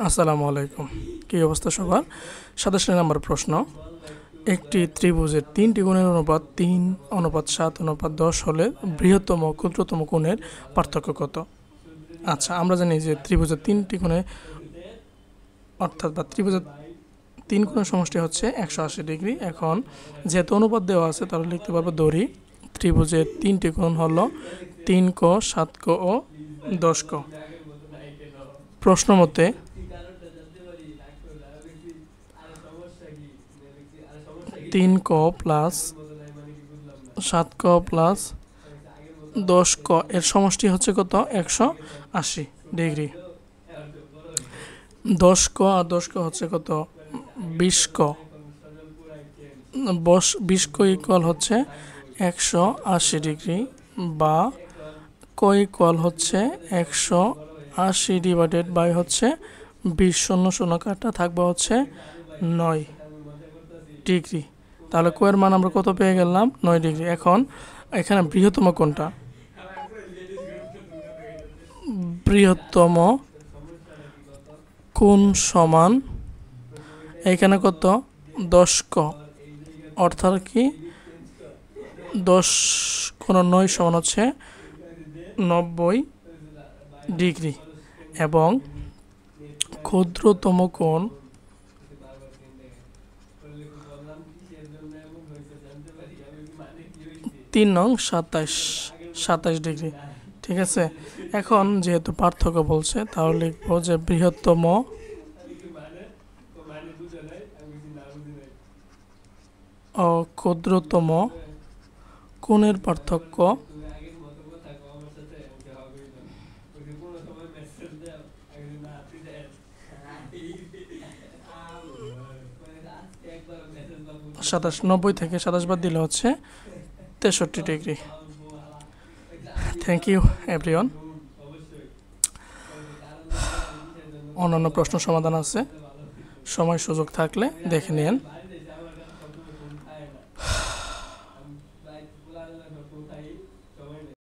আসসালামু আলাইকুম। কী অবস্থা সবার? 27 নম্বর প্রশ্ন। একটি ত্রিভুজের 3টি কোণের অনুপাত 3:7:10 হলে বৃহত্তম ও ক্ষুদ্রতম কোণের পার্থক্য কত? আচ্ছা, আমরা জানি যে ত্রিভুজের 3টি কোণে অর্থাৎ ত্রিভুজের 3 কোণের সমষ্টি হচ্ছে 180 ডিগ্রি। এখন যেহেতু অনুপাত দেওয়া আছে তাহলে লিখতে পারবো ধরি ত্রিভুজের 3টি কোণ হলো 3 ক, 7 ক ও 10 ক। প্রশ্ন মতে 3 ক প্লাস 7 ক প্লাস 10 ক এর সমষ্টি হচ্ছে কত? 180 ডিগ্রি। 10 ক আর 10 ক হচ্ছে কত? 20 ক। 20 ক ইকুয়াল হচ্ছে 180 ডিগ্রি, বা ক ইকুয়াল হচ্ছে 180 ডিভাইডেড বাই হচ্ছে 20, 0 0 কাটা থাকবে হচ্ছে 9 ডিগ্রি। তাহলে ক এর মান আমরা কত পেয়ে গেলাম? 9 ডিগ্রি। এখন এখানে বৃহত্তম কোণটা, বৃহত্তম কোণ সমান এখানে কত? 10 ক, অর্থাৎ কি 10 কোণ 9 সমান হচ্ছে 90 ডিগ্রি। এবং ক্ষুদ্রতম কোণ 3 নং 27 ডিগ্রি। ঠিক আছে, এখন যেহেতু পার্থক্য বলছে তাহলে লিখবো যে বৃহত্তম ও ক্ষুদ্রতম কোণের পার্থক্য সাতাশ, 90 থেকে 27 বাদ দিলে হচ্ছে 63 ডিগ্রি। Thank you everyone. অন্যান্য প্রশ্ন সমাধান আছে, সময় সুযোগ থাকলে দেখে নিন।